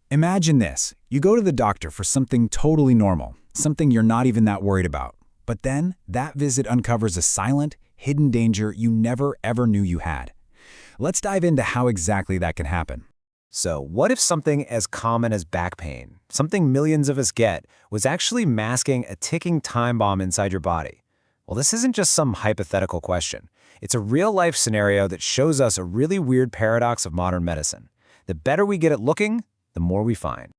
Imagine this. You go to the doctor for something totally normal, something you're not even that worried about. But then, that visit uncovers a silent, hidden danger you never ever knew you had. Let's dive into how exactly that can happen. So, what if something as common as back pain, something millions of us get, was actually masking a ticking time bomb inside your body? Well, this isn't just some hypothetical question. It's a real-life scenario that shows us a really weird paradox of modern medicine. The better we get at looking, the more we find.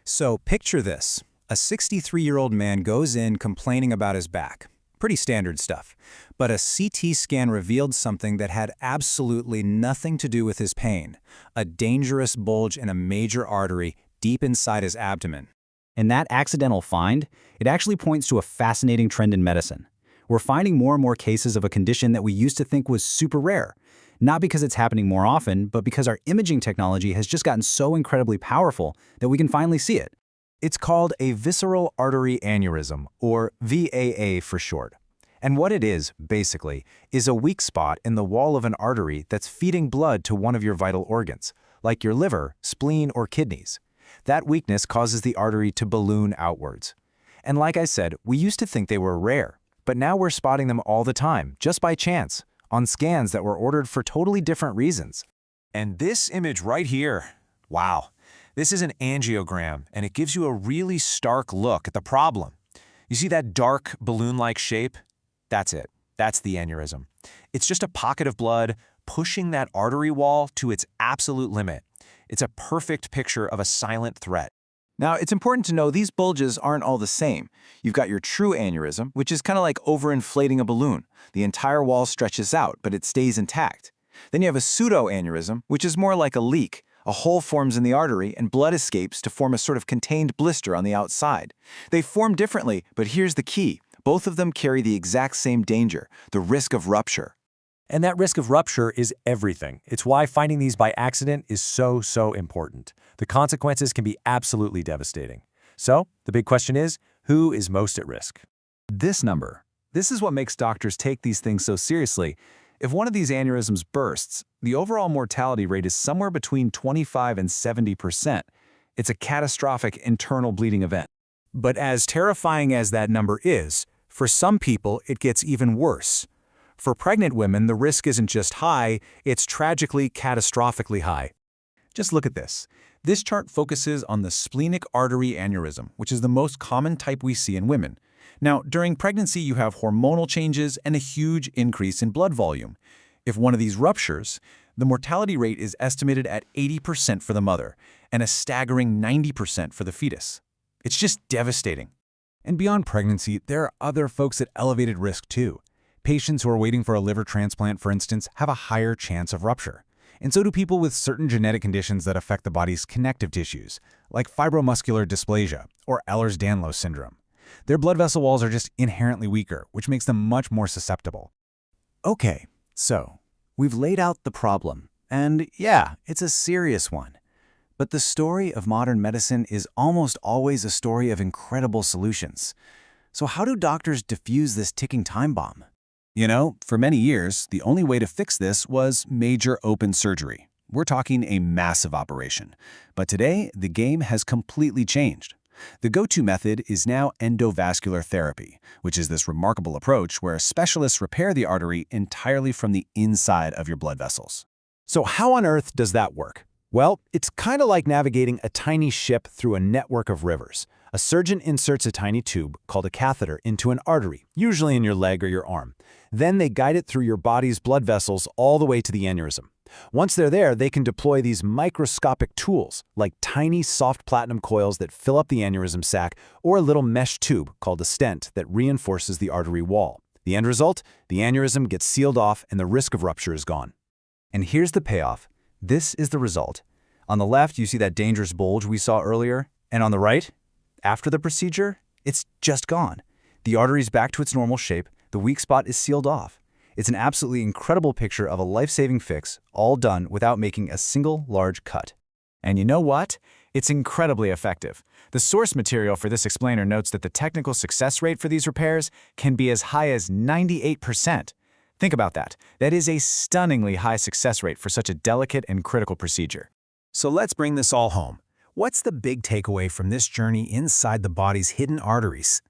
So, picture this. A 63-year-old man goes in complaining about his back. Pretty standard stuff. But a CT scan revealed something that had absolutely nothing to do with his pain. A dangerous bulge in a major artery deep inside his abdomen. And that accidental find, it actually points to a fascinating trend in medicine. We're finding more and more cases of a condition that we used to think was super rare. Not because it's happening more often, but because our imaging technology has just gotten so incredibly powerful that we can finally see it. It's called a visceral artery aneurysm, or VAA for short. And what it is, basically, is a weak spot in the wall of an artery that's feeding blood to one of your vital organs, like your liver, spleen, or kidneys. That weakness causes the artery to balloon outwards. And like I said, we used to think they were rare, but now we're spotting them all the time, just by chance, on scans that were ordered for totally different reasons. And this image right here, wow. This is an angiogram, and it gives you a really stark look at the problem. You see that dark, balloon-like shape? That's it. That's the aneurysm. It's just a pocket of blood pushing that artery wall to its absolute limit. It's a perfect picture of a silent threat. Now, it's important to know these bulges aren't all the same. You've got your true aneurysm, which is kind of like overinflating a balloon. The entire wall stretches out, but it stays intact. Then you have a pseudoaneurysm, which is more like a leak. A hole forms in the artery and blood escapes to form a sort of contained blister on the outside. They form differently, but here's the key. Both of them carry the exact same danger, the risk of rupture. And that risk of rupture is everything. It's why finding these by accident is so important. The consequences can be absolutely devastating. So, the big question is, who is most at risk? This number. This is what makes doctors take these things so seriously. If one of these aneurysms bursts, the overall mortality rate is somewhere between 25 and 70%. It's a catastrophic internal bleeding event. But as terrifying as that number is, for some people it gets even worse. For pregnant women, the risk isn't just high, it's tragically, catastrophically high. Just look at this. This chart focuses on the splenic artery aneurysm, which is the most common type we see in women. Now, during pregnancy, you have hormonal changes and a huge increase in blood volume. If one of these ruptures, the mortality rate is estimated at 80% for the mother and a staggering 90% for the fetus. It's just devastating. And beyond pregnancy, there are other folks at elevated risk too. Patients who are waiting for a liver transplant, for instance, have a higher chance of rupture. And so do people with certain genetic conditions that affect the body's connective tissues, like fibromuscular dysplasia or Ehlers-Danlos syndrome. Their blood vessel walls are just inherently weaker, which makes them much more susceptible. Okay, so we've laid out the problem, and yeah, it's a serious one. But the story of modern medicine is almost always a story of incredible solutions. So how do doctors defuse this ticking time bomb? You know, for many years, the only way to fix this was major open surgery. We're talking a massive operation. But today, the game has completely changed. The go-to method is now endovascular therapy, which is this remarkable approach where specialists repair the artery entirely from the inside of your blood vessels. So how on earth does that work? Well, it's kind of like navigating a tiny ship through a network of rivers. A surgeon inserts a tiny tube, called a catheter, into an artery, usually in your leg or your arm. Then they guide it through your body's blood vessels all the way to the aneurysm. Once they're there, they can deploy these microscopic tools, like tiny soft platinum coils that fill up the aneurysm sac, or a little mesh tube called a stent that reinforces the artery wall. The end result? The aneurysm gets sealed off and the risk of rupture is gone. And here's the payoff. This is the result. On the left, you see that dangerous bulge we saw earlier, and on the right, after the procedure, it's just gone. The artery's back to its normal shape, the weak spot is sealed off. It's an absolutely incredible picture of a life-saving fix, all done without making a single large cut. And you know what? It's incredibly effective. The source material for this explainer notes that the technical success rate for these repairs can be as high as 98%. Think about that. That is a stunningly high success rate for such a delicate and critical procedure. So let's bring this all home. What's the big takeaway from this journey inside the body's hidden arteries?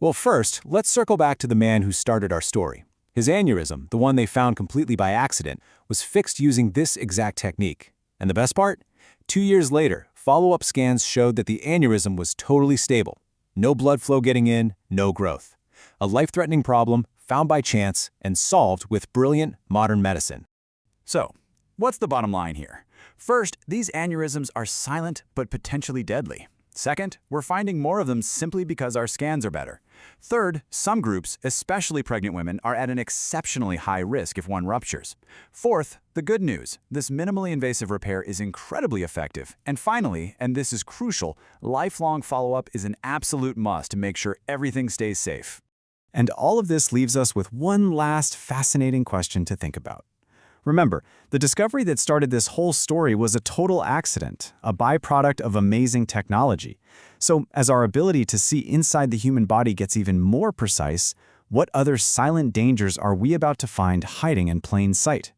Well, first, let's circle back to the man who started our story. His aneurysm, the one they found completely by accident, was fixed using this exact technique. And the best part? 2 years later, follow-up scans showed that the aneurysm was totally stable. No blood flow getting in, no growth. A life-threatening problem found by chance and solved with brilliant modern medicine. So, what's the bottom line here? First, these aneurysms are silent but potentially deadly. Second, we're finding more of them simply because our scans are better. Third, some groups, especially pregnant women, are at an exceptionally high risk if one ruptures. Fourth, the good news, this minimally invasive repair is incredibly effective. And finally, and this is crucial, lifelong follow-up is an absolute must to make sure everything stays safe. And all of this leaves us with one last fascinating question to think about. Remember, the discovery that started this whole story was a total accident, a byproduct of amazing technology. So, as our ability to see inside the human body gets even more precise, what other silent dangers are we about to find hiding in plain sight?